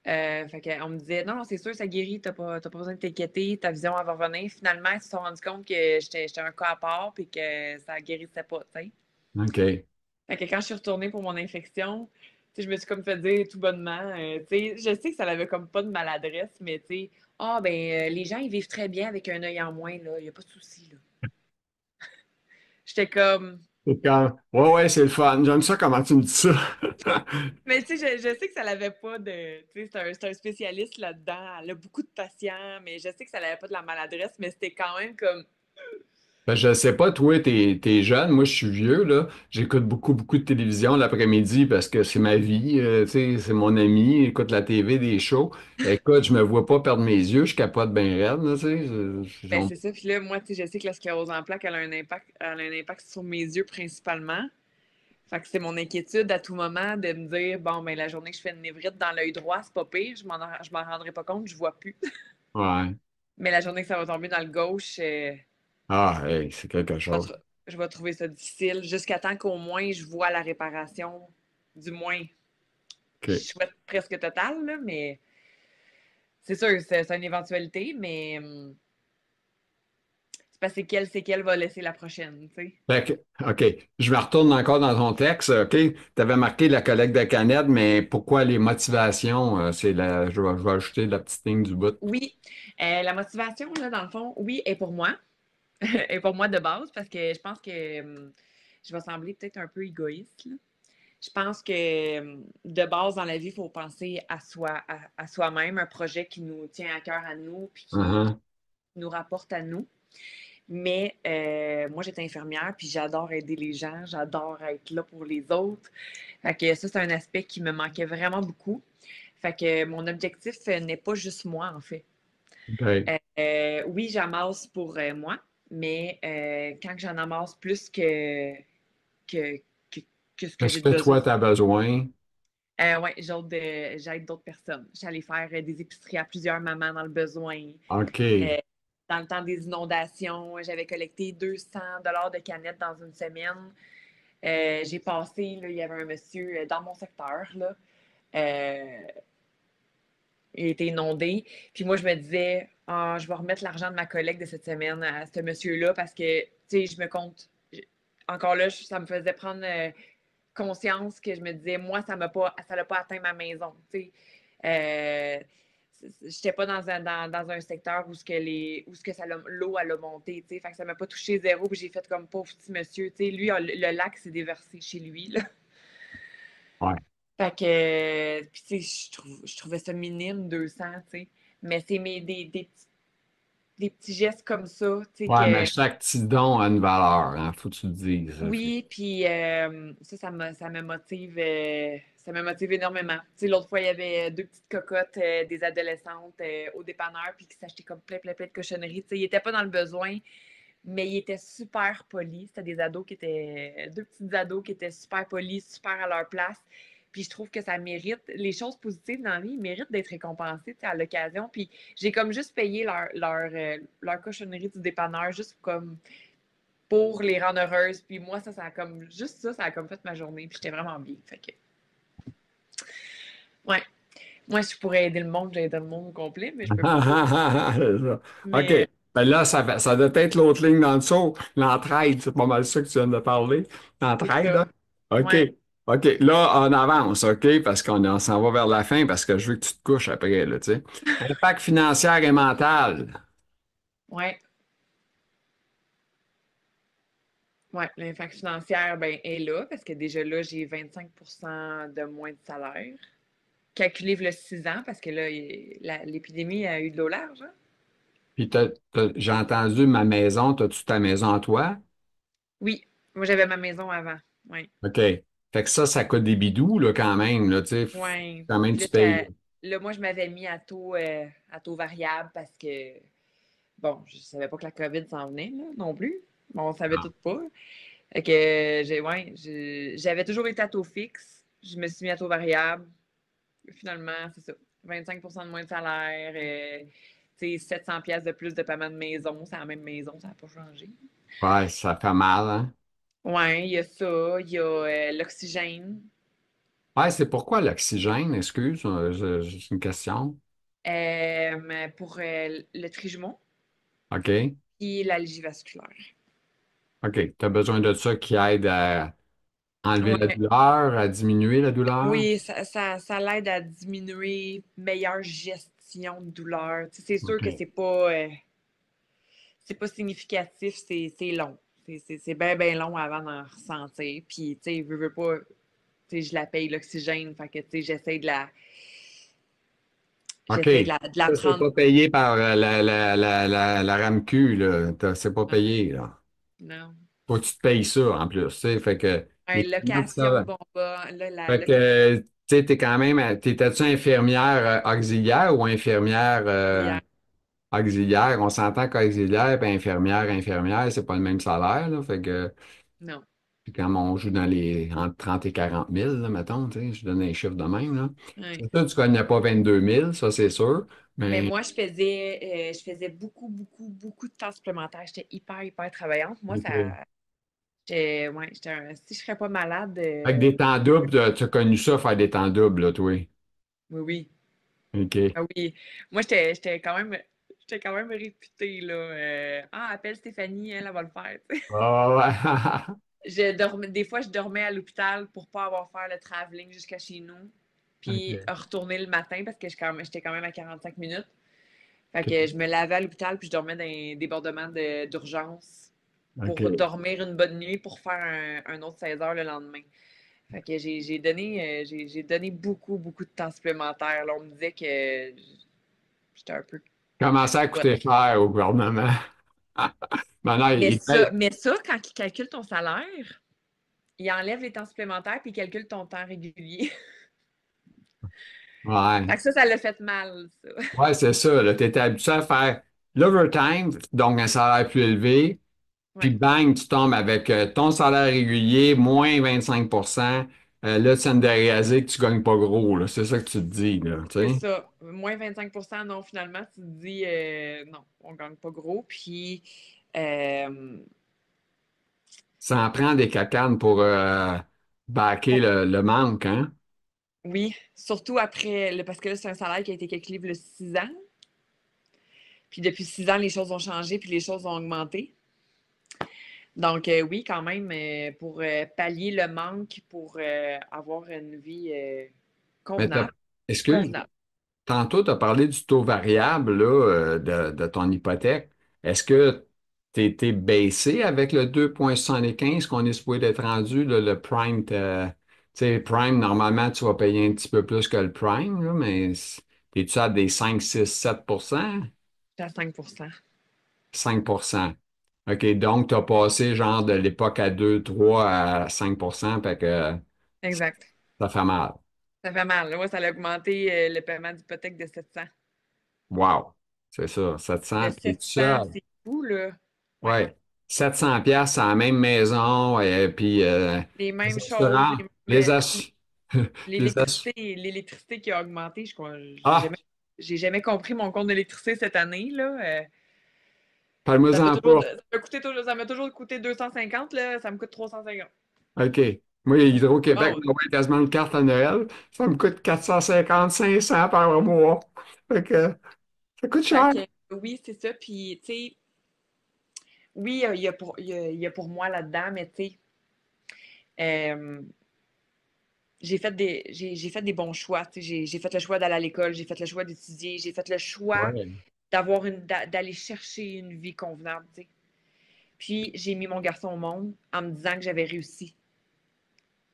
Fait qu'on me disait, non, non, c'est sûr, ça guérit, t'as pas besoin de t'inquiéter, ta vision va revenir. Finalement, ils se sont rendus compte que j'étais un cas à part puis que ça guérissait pas, tu sais. OK. Fait que quand je suis retournée pour mon infection, tu sais, je me suis comme fait dire tout bonnement, tu sais, je sais que ça n'avait comme pas de maladresse, mais tu sais, ah ben les gens ils vivent très bien avec un œil en moins, là, il n'y a pas de souci, là. J'étais comme, C'est comme, ouais, ouais, c'est le fun. J'aime ça comment tu me dis ça. mais tu sais, je sais que ça n'avait pas de, tu sais, c'est un spécialiste là-dedans, elle a beaucoup de patients, mais je sais que ça n'avait pas de la maladresse, mais c'était quand même comme, Ben, je sais pas, toi, t'es jeune, moi je suis vieux, là. J'écoute beaucoup, beaucoup de télévision l'après-midi parce que c'est ma vie, tu sais, c'est mon ami, écoute la TV, des shows. Écoute, je me vois pas perdre mes yeux, je capote bien raide, là, tu sais. ben c'est ça, puis là, moi, tu sais, je sais que la sclérose en plaques, elle a un impact sur mes yeux principalement. Fait que c'est mon inquiétude à tout moment de me dire, bon, ben la journée que je fais une névrite dans l'œil droit, c'est pas pire, je m'en rendrai pas compte, je vois plus. Ouais. Mais la journée que ça va tomber dans le gauche, Ah, hey, c'est quelque je vais, chose. je vais trouver ça difficile jusqu'à temps qu'au moins je vois la réparation, du moins. Je OK. souhaite presque totale, là, mais c'est sûr, c'est une éventualité, mais c'est parce que quelle séquelle va laisser la prochaine, tu sais. Fait que, OK. Je me retourne encore dans ton texte. OK. Tu avais marqué la collecte de canettes, mais pourquoi les motivations? Je vais ajouter la petite ligne du bout. Oui, la motivation, là, dans le fond, oui, est pour moi. Est pour moi de base, parce que je pense que je vais sembler peut-être un peu égoïste, là. Je pense que de base dans la vie, il faut penser à soi, à soi-même, un projet qui nous tient à cœur à nous, puis qui Uh-huh. nous rapporte à nous. Mais moi, j'étais infirmière, puis j'adore aider les gens, j'adore être là pour les autres. Fait que ça, c'est un aspect qui me manquait vraiment beaucoup. Fait que mon objectif n'est pas juste moi, en fait. OK. Oui, j'amasse pour moi, mais quand j'en amasse plus que, que, que ce que Est-ce j'ai de que besoin, toi, tu as besoin? ouais, j'aide d'autres personnes. J'allais faire des épiceries à plusieurs mamans dans le besoin. OK. Euh, dans le temps des inondations, j'avais collecté 200 $ de canettes dans une semaine. J'ai passé, là, il y avait un monsieur dans mon secteur, là, euh, il était inondé. Puis moi, je me disais, ah, je vais remettre l'argent de ma collègue de cette semaine à ce monsieur-là parce que, tu sais, je me compte. Encore là, ça me faisait prendre conscience que je me disais, moi, ça n'a pas atteint ma maison. Tu sais. J'étais pas dans un secteur où ce que l'eau elle a monté, tu sais. Fait que ça m'a pas touché zéro, puis j'ai fait comme pauvre petit monsieur, tu sais. Lui, le lac s'est déversé chez lui, là. Ouais. Fait que, puis tu sais, je trouvais ça minime, 200, tu sais. Mais c'est des petits gestes comme ça, tu sais, Ouais, mais que chaque petit don a une valeur, hein, faut que tu le dises. oui, puis ça me motive énormément. Tu sais, l'autre fois, il y avait deux petites cocottes, des adolescentes au dépanneur, puis qui s'achetaient comme plein, plein, plein de cochonneries. Tu sais, ils n'étaient pas dans le besoin, mais ils étaient super polis. C'était des ados qui étaient, deux petits ados qui étaient super polis, super à leur place. Puis je trouve que ça mérite, les choses positives dans la vie méritent d'être récompensées, tu sais, à l'occasion. Puis j'ai comme juste payé leur cochonnerie du dépanneur, juste comme pour les rendre heureuses. Puis moi, ça a comme, juste ça a comme fait ma journée. Puis j'étais vraiment bien. Fait que, ouais. Moi, je pourrais aider le monde, j'ai aidé le monde au complet, mais je peux pas. C'est ça. OK. Mais Ben là, ça doit être l'autre ligne dans le saut. L'entraide, c'est pas mal ça que tu viens de parler. c'est L'entraide, ça. là. OK. Ouais. OK. Là, on avance, OK? Parce qu'on s'en va vers la fin parce que je veux que tu te couches après, là, tu sais. Impact financier et mental. Ouais. Ouais. L'impact financière, ben, est là, parce que déjà là, j'ai 25% de moins de salaire. Calculé le 6 ans, parce que là, l'épidémie a eu de l'eau large, hein? Puis j'ai entendu ma maison. T'as-tu ta maison à toi? Oui. Moi, j'avais ma maison avant. Oui. OK. Fait que ça coûte des bidous, là, quand même, là, tu sais. Ouais. Quand même, Puis là, tu payes. là, moi, je m'avais mis à taux variable parce que bon, je savais pas que la COVID s'en venait, là, non plus. Bon, on savait tout pas. Fait que ouais, j'avais toujours été à taux fixe. Je me suis mis à taux variable. Finalement, c'est ça. 25% de moins de salaire, tu sais, 700 pièces de plus de paiement de maison. C'est la même maison, ça n'a pas changé. Ouais, ça fait mal, hein? Ouais, il y a ça. Il y a l'oxygène. Ouais, c'est pourquoi l'oxygène, excuse, c'est une question. Pour le trijumeau OK. et l'algie vasculaire. OK. Tu as besoin de ça qui aide à enlever la Ouais. douleur, à diminuer la douleur? Oui, ça l'aide à diminuer, meilleure gestion de douleur. Tu sais, c'est sûr que OK. c'est pas significatif, c'est long. C'est bien, bien long avant d'en ressentir. Puis, tu sais, veux pas, tu sais, je la paye l'oxygène. Fait que, tu sais, OK. de la Ça, c'est prendre. pas payé par la RAMQ, là. C'est pas Non, payé, là. non. Faut que tu te payes ça, en plus, tu sais. Fait que Ouais, les clients, location, ça. bon, bah, là, la Fait location que, tu sais, t'es quand même, t'étais-tu infirmière auxiliaire ou infirmière hier, auxiliaire? On s'entend qu'auxiliaire et infirmière, c'est pas le même salaire, là. Fait que, non. puis quand on joue dans les, entre 30 et 40 000, là, mettons, tu sais, je donne un chiffre de même, là. Ouais. C'est sûr, tu connais pas 22 000, ça, c'est sûr, Mais mais, moi, je faisais beaucoup, beaucoup, beaucoup de temps supplémentaires. J'étais hyper, hyper travaillante. Moi, OK. ouais, si je serais pas malade, Avec des temps doubles, tu as connu ça, faire des temps doubles, là, toi. oui, oui. OK. Ah oui. Moi, j'étais quand même réputée, là. Ah, appelle Stéphanie, elle va le faire. Tu sais. Ah ouais. Des fois, je dormais à l'hôpital pour pas avoir à faire le travelling jusqu'à chez nous. Puis OK. retourner le matin parce que j'étais quand même à 45 minutes. Fait que OK. je me lavais à l'hôpital puis je dormais dans un débordement d'urgence pour OK. dormir une bonne nuit pour faire un autre 16 heures le lendemain. Fait que j'ai donné beaucoup, beaucoup de temps supplémentaire. Là, on me disait que j'étais un peu Comment ça a capote. coûté cher au gouvernement? Maintenant, il paye. Mais ça, quand ils calculent ton salaire, ils enlèvent les temps supplémentaires puis ils calculent ton temps régulier. Ouais. Fait que ça l'a fait mal, ça. Ouais, c'est ça. Tu étais habitué à faire l'overtime, donc un salaire plus élevé, puis Ouais, bang, tu tombes avec ton salaire régulier, moins 25 là, tu viens de réaliser que tu gagnes pas gros, là. C'est ça que tu te dis, là, tu c'est sais. ça. Moins 25 non, finalement, tu te dis non, on gagne pas gros. Puis euh, Ça en prend des cacanes pour backer le manque, hein? oui, surtout parce que là, c'est un salaire qui a été calculé il y a 6 ans. Puis depuis 6 ans, les choses ont changé, puis les choses ont augmenté. Donc oui, quand même, pour pallier le manque, pour avoir une vie Mais convenable. excuse, Convenable. tantôt, tu as parlé du taux variable là, de ton hypothèque. Est-ce que tu été baissé avec le 2,75 qu'on est supposé être rendu, là, le prime? Tu sais, prime, normalement, tu vas payer un petit peu plus que le prime, là, mais es-tu à des 5, 6, 7%? C'est à 5 5%. OK, donc tu as passé genre de l'époque à 2, 3 à 5%, fait que Exact. ça fait mal. Ça fait mal. Moi, ça a augmenté le paiement d'hypothèque de 700. Wow, c'est ça, De 700, puis tout 700, seul. c'est fou, là. Ouais. Ouais. 700 pièces à la même maison, et puis Les les mêmes choses, assurances, les ass... les ass... l'électricité qui a augmenté, je crois. Ah, J'ai jamais compris mon compte d'électricité cette année, là. parle-moi-en pas. Ça m'a toujours coûté 250, là. Ça me coûte 350. OK. Moi, Hydro-Québec Oh, m'envoie quasiment une carte à Noël. Ça me coûte 450, 500 par mois. Fait que ça coûte fait cher. que, oui, c'est ça. Puis, tu sais, oui, il y a pour moi là-dedans, mais tu sais, euh, j'ai fait des bons choix. Tu sais, j'ai fait le choix d'aller à l'école, j'ai fait le choix d'étudier, j'ai fait le choix Ouais. d'aller chercher une vie convenable, tu sais. Puis j'ai mis mon garçon au monde en me disant que j'avais réussi.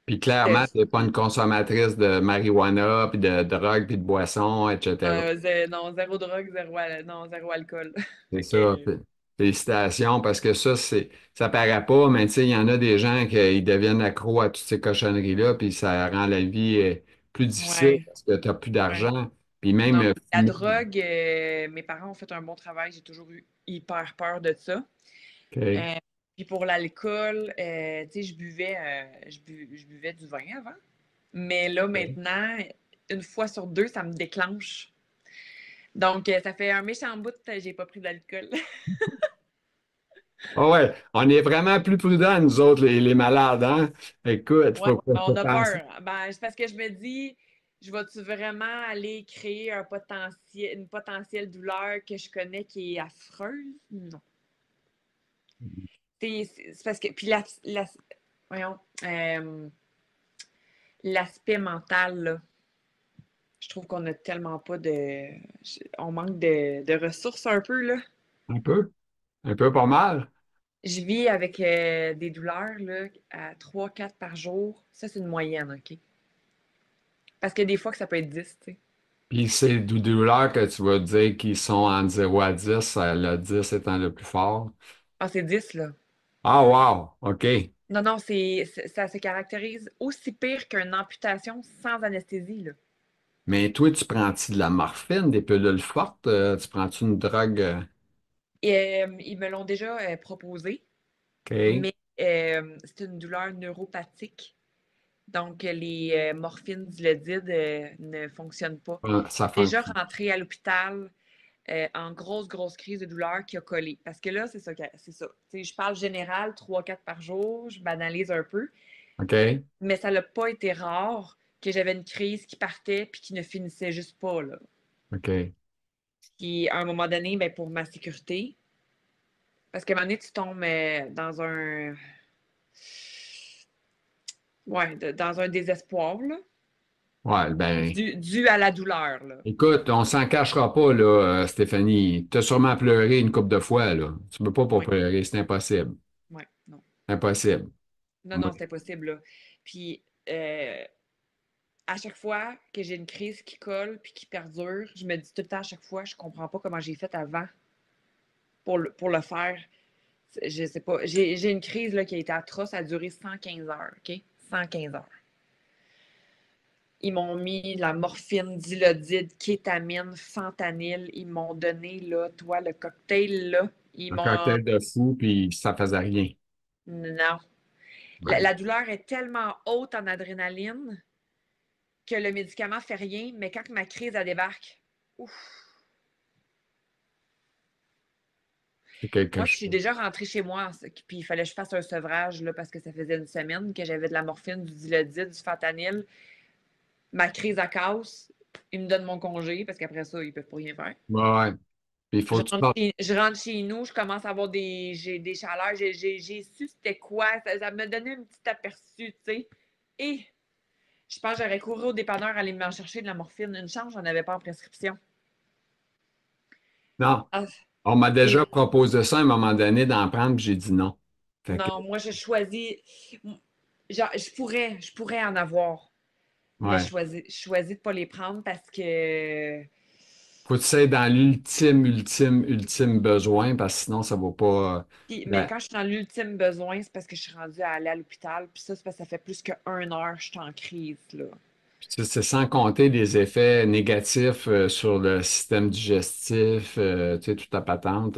Puis Euh, clairement, tu n'es pas une consommatrice de marijuana, puis de drogue, puis de boissons, etc. non, zéro drogue, non, zéro alcool. C'est Fait ça. que, Félicitations, parce que ça paraît pas, mais tu sais, il y en a des gens qui deviennent accros à toutes ces cochonneries-là, puis ça rend la vie plus difficile ouais, parce que tu n'as plus ouais. d'argent. Puis même Non, la fumer. drogue, mes parents ont fait un bon travail. J'ai toujours eu hyper peur de ça. OK. Euh, Puis pour l'alcool, tu sais, je buvais du vin avant. Mais là, OK. maintenant, une fois sur deux, ça me déclenche. Donc, ça fait un méchant bout que j'ai pas pris d'alcool. Ah ouais, on est vraiment plus prudents, nous autres, les malades, hein? Écoute, Ouais, faut on a penser. peur. Ben, c'est parce que je me dis, je vais-tu vraiment aller créer une potentielle douleur que je connais qui est affreuse? Non. C'est parce que, puis voyons, l'aspect mental, là, je trouve qu'on a tellement pas de. On manque de ressources un peu, là. Un un peu pas mal. Je vis avec des douleurs là, à 3-4 par jour. Ça, c'est une moyenne, OK? Parce que des fois que ça peut être 10, tu sais. Puis c'est des douleurs que tu vas dire qui sont en 0 à 10, le 10 étant le plus fort. Ah, c'est 10 là. Ah, wow, OK. Non, non, ça se caractérise aussi pire qu'une amputation sans anesthésie, là. Mais toi, tu prends-tu de la morphine, des pilules fortes? Tu prends-tu une drogue? Et, ils me l'ont déjà proposé, OK. mais c'est une douleur neuropathique. Donc, les morphines dilodides ne fonctionnent pas. Ça Déjà fonctionne. rentrée à l'hôpital en grosse, grosse crise de douleur qui a collé. Parce que là, c'est ça. C'est ça. Tu sais, je parle général, 3-4 par jour, je banalise un peu, OK. mais ça n'a pas été rare que j'avais une crise qui partait puis qui ne finissait juste pas. Là. OK. Puis, à un moment donné, ben, pour ma sécurité, parce qu'à un moment donné, tu tombes dans un. Ouais, dans un désespoir, là, Ouais, ben, dû à la douleur. Là. écoute, on s'en cachera pas, là, Stéphanie. Tu as sûrement pleuré une couple de fois, là. Tu peux pas Ouais, pleurer, c'est impossible. ouais, non. Impossible. Non, non, c'était possible, là. Puis, à chaque fois que j'ai une crise qui colle puis qui perdure, je me dis tout le temps à chaque fois, je comprends pas comment j'ai fait avant pour le faire. Je sais pas. J'ai une crise là, qui a été atroce, ça a duré 115 heures, OK? 115 heures. Ils m'ont mis de la morphine, dilodide, kétamine, fentanyl. Ils m'ont donné, là, toi, le cocktail, là. Ils Un m'ont. cocktail de fou, puis ça faisait rien. Non. Ouais. La douleur est tellement haute en adrénaline que le médicament fait rien, mais quand ma crise, elle débarque, ouf. C'est quelque Moi, je suis chose. déjà rentrée chez moi, puis il fallait que je fasse un sevrage là, parce que ça faisait une semaine que j'avais de la morphine, du dilodide, du fentanyl. Ma crise à casse, ils me donnent mon congé parce qu'après ça, ils peuvent pas rien faire. Ouais, ouais. Puis il faut que tu sortes. Je rentre chez nous, je commence à avoir des chaleurs. J'ai su c'était quoi. Ça me donnait un petit aperçu, tu sais. Et je pense que j'aurais couru au dépanneur aller m'en chercher de la morphine. Une chance, j'en avais pas en prescription. Non. Ah, On m'a déjà et proposé ça à un moment donné d'en prendre, puis j'ai dit non. Fait que, non, moi, je choisis. Genre, je pourrais en avoir, mais ouais. je choisis de ne pas les prendre parce que. Faut que tu sais dans ultime besoin, parce que sinon, ça va pas. Mais Ben, quand je suis dans l'ultime besoin, c'est parce que je suis rendue à aller à l'hôpital. Puis ça, c'est parce que ça fait plus qu'une heure que je suis en crise, là. puis c'est sans compter les effets négatifs sur le système digestif, tu sais, toute ta patente.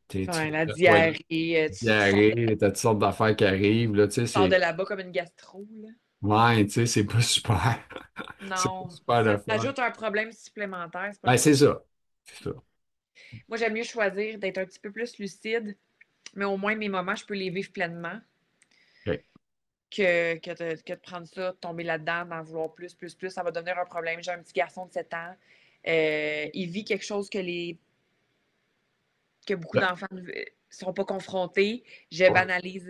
Tu Ouais, la vas diarrhée, tu diarrhée, t'as toutes sortes d'affaires qui arrivent, là, tu sais, sors de c'est. là-bas comme une gastro, là. Ouais, tu sais, c'est pas super. C'est pas Non, super ça le fun. t'ajoute un problème supplémentaire, c'est pas le Ben, fun. c'est ça. C'est ça. Moi, j'aime mieux choisir d'être un petit peu plus lucide, mais au moins mes moments, je peux les vivre pleinement. OK. Que de prendre ça, de tomber là-dedans, d'en vouloir plus, plus, plus, ça va devenir un problème. J'ai un petit garçon de 7 ans. Il vit quelque chose que beaucoup d'enfants ne sont pas confrontés. Je banalise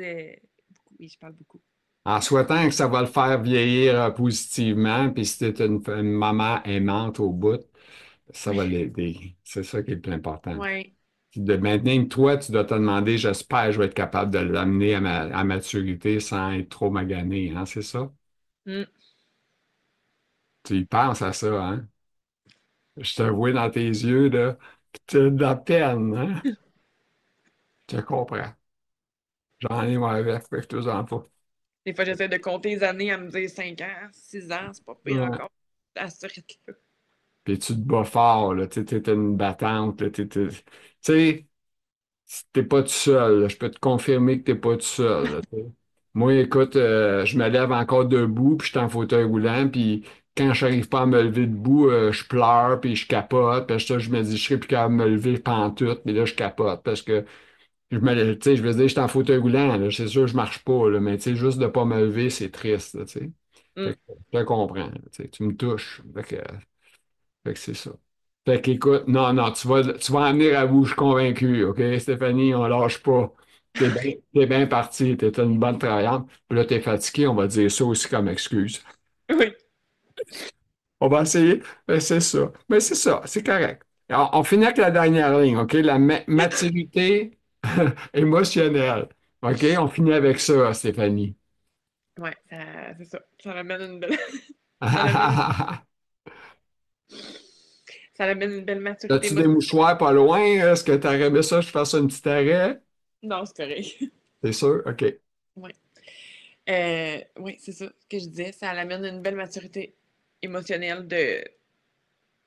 beaucoup. Oui, je parle beaucoup. En souhaitant que ça va le faire vieillir positivement, puis si tu une maman aimante au bout, ça va l'aider. C'est ça qui est le plus important. Oui. De maintenant que toi, tu dois te demander, j'espère que je vais être capable de l'amener à maturité sans être trop magané, hein, c'est ça? Mm. Tu y penses à ça, hein? Je te vois dans tes yeux, là, puis tu as de la peine, hein? Je comprends. J'en ai, moi, avec, fait que je te en pas. Des fois, j'essaie de compter les années à me dire 5 ans, 6 ans, c'est pas pire Ouais. encore. À ce rythme-là. Puis tu te bats fort, là, tu sais, t'es une battante, là, tu sais, t'es pas tout seul, là. Je peux te confirmer que t'es pas tout seul, là, tu sais. Moi, écoute, je me lève encore debout, puis je suis en fauteuil roulant, puis quand je n'arrive pas à me lever debout, je pleure, puis je capote, parce que ça, je me dis, je serai plus capable de me lever pantoute, mais là, je capote, parce que, tu sais, je veux dire, je suis en fauteuil roulant, là, c'est sûr, je marche pas, là, mais tu sais, juste de pas me lever, c'est triste, là, tu sais. Fait Mm. que je te comprends, là, tu sais, tu me touches. Fait que c'est ça. Fait qu'écoute, non, non, tu vas en venir à bout, je suis convaincu, OK, Stéphanie, on lâche pas. T'es bien parti, t'es une bonne travaillante. Puis là, t'es fatigué, on va dire ça aussi comme excuse. Oui. On va essayer. Ben, c'est ça. Mais c'est ça, c'est correct. Alors, on finit avec la dernière ligne, OK? La maturité émotionnelle. OK? On finit avec ça, Stéphanie. Ouais, c'est ça. Ça l'amène une belle, ça l'amène une, ça l'amène une belle maturité As-tu des émotionnelle. mouchoirs pas loin? Est-ce que tu aurais aimé ça, que je fasse un petit arrêt? Non, c'est correct. C'est sûr? OK. Ouais. Oui, c'est ça que je disais. Ça l'amène une belle maturité émotionnelle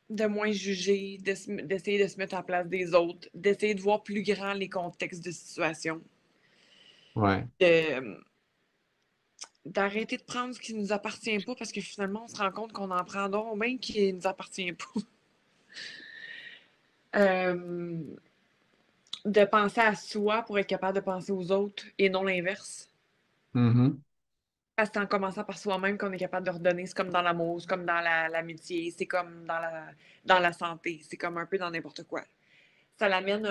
de moins juger, d'essayer de se mettre à la place des autres, d'essayer de voir plus grand les contextes de situation, Ouais. de, d'arrêter de prendre ce qui ne nous appartient pas parce que finalement, on se rend compte qu'on en prend donc bien qui ne nous appartient pas. Euh, de penser à soi pour être capable de penser aux autres et non l'inverse. Mhm. Parce que c'est en commençant par soi-même qu'on est capable de redonner. C'est comme dans l'amour, c'est comme dans l'amitié, c'est comme dans la santé, c'est comme un peu dans n'importe quoi. Ça l'amène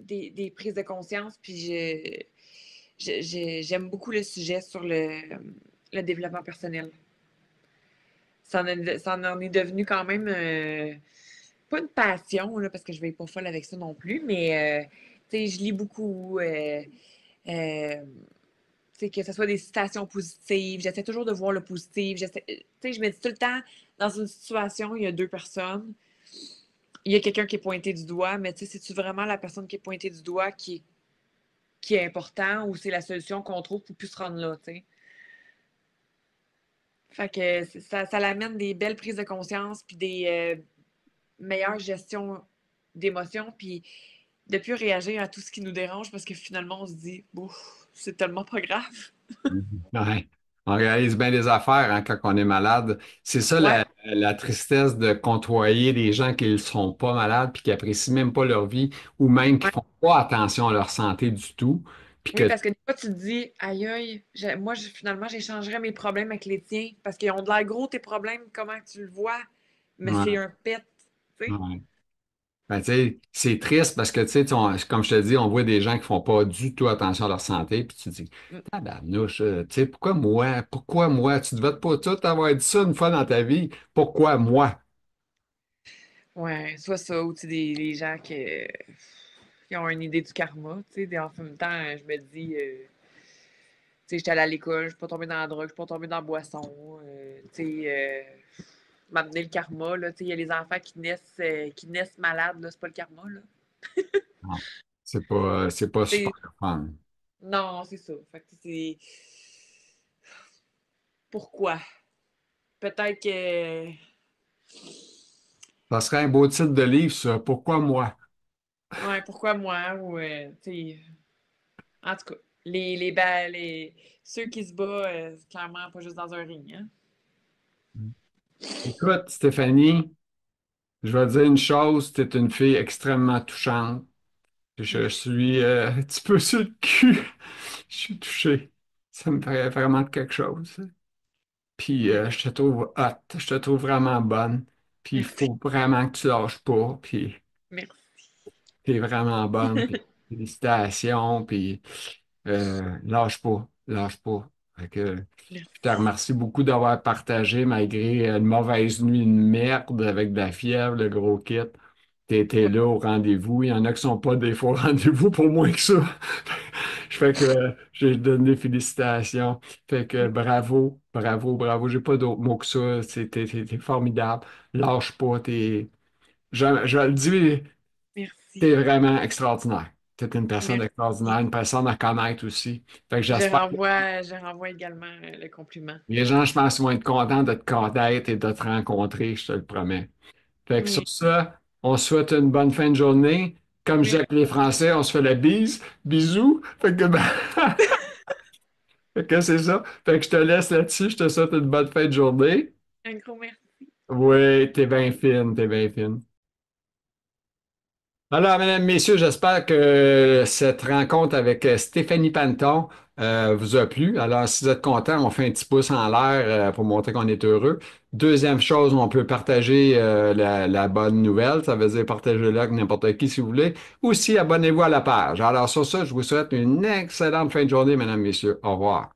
des prises de conscience, puis j'aime beaucoup le sujet sur le développement personnel. Ça en est devenu quand même pas une passion, là, parce que je vais pas folle avec ça non plus, mais je lis beaucoup. Euh, que ce soit des citations positives, j'essaie toujours de voir le positif. Je me dis tout le temps, dans une situation, il y a deux personnes, il y a quelqu'un qui est pointé du doigt, mais c'est-tu vraiment la personne qui est pointée du doigt qui est important ou c'est la solution qu'on trouve pour plus se rendre là, t'sais? Fait que ça l'amène des belles prises de conscience puis des meilleures gestions d'émotions puis de plus réagir à tout ce qui nous dérange parce que finalement on se dit, bouf, c'est tellement pas grave. Ouais. On réalise bien des affaires hein, quand on est malade. C'est ça Ouais, la tristesse de côtoyer des gens qui ne sont pas malades puis qui apprécient même pas leur vie ou même qui ouais. font pas attention à leur santé du tout. Puis Oui, que parce que des fois, tu te dis, aïe, aïe, moi, finalement, j'échangerais mes problèmes avec les tiens parce qu'ils ont de l'air gros, tes problèmes, comment tu le vois, mais c'est ouais, un pet, tu sais. ouais. Ben, tu sais, c'est triste parce que, tu sais, comme je te dis, on voit des gens qui font pas du tout attention à leur santé, puis tu te dis, Mm. tabarnouche, tu sais, pourquoi moi? Pourquoi moi? Tu devais pas tout avoir dit ça une fois dans ta vie. Pourquoi moi? Ouais, soit ça, ou tu sais, des gens qui ont une idée du karma, tu sais. En même temps, je me dis, tu sais, j'étais allée à l'école, je suis pas tombée dans la drogue, je suis pas tombée dans la boisson, tu sais, m'amener le karma, là, tu sais, il y a les enfants qui naissent malades, là, c'est pas le karma, là. Non, c'est pas super C'est- fun. non, c'est ça. Fait que c'est pourquoi? Peut-être que. Ça serait un beau titre de livre, ça. Pourquoi moi? Ouais, pourquoi moi? Ou, tu sais. En tout cas, ceux qui se battent, c'est clairement pas juste dans un ring, hein? Écoute, Stéphanie, je vais te dire une chose, tu es une fille extrêmement touchante. Je Merci. suis un petit peu sur le cul. Je suis touché. Ça me ferait vraiment quelque chose. Puis Merci. je te trouve hot, je te trouve vraiment bonne. Puis il Merci. faut vraiment que tu lâches pas. Puis Merci. t'es vraiment bonne. Puis félicitations. Puis lâche pas, lâche pas. Fait que, je te Merci. remercie beaucoup d'avoir partagé malgré une mauvaise nuit, une merde avec de la fièvre, le gros kit. T'étais Ouais, là au rendez-vous. Il y en a qui sont pas des fois au rendez-vous pour moins que ça. Je fais que j'ai donné des félicitations. Fait que bravo, bravo, bravo. J'ai pas d'autres mots que ça. T'es formidable. Lâche pas. Je le dis, merci. t'es vraiment extraordinaire. T'es une personne extraordinaire, Merci. une personne à connaître aussi. Fait que j'espère que Je renvoie également le compliment. les gens, je pense, vont être contents de te connaître et de te rencontrer, je te le promets. Fait que sur Merci. ça, on se souhaite une bonne fin de journée. Comme je dis Merci. avec les Français, on se fait la bise. Bisous. Fait que, ben, fait que c'est ça. Fait que je te laisse là-dessus. Je te souhaite une bonne fin de journée. Un gros merci. Oui, t'es bien fine, t'es bien fine. Alors, mesdames, messieurs, j'espère que cette rencontre avec Stéphanie Panton vous a plu. Alors, si vous êtes content, on fait un petit pouce en l'air pour montrer qu'on est heureux. Deuxième chose, on peut partager la bonne nouvelle. Ça veut dire partager-la avec n'importe qui si vous voulez. Aussi, abonnez-vous à la page. Alors, sur ça, je vous souhaite une excellente fin de journée, mesdames, messieurs. Au revoir.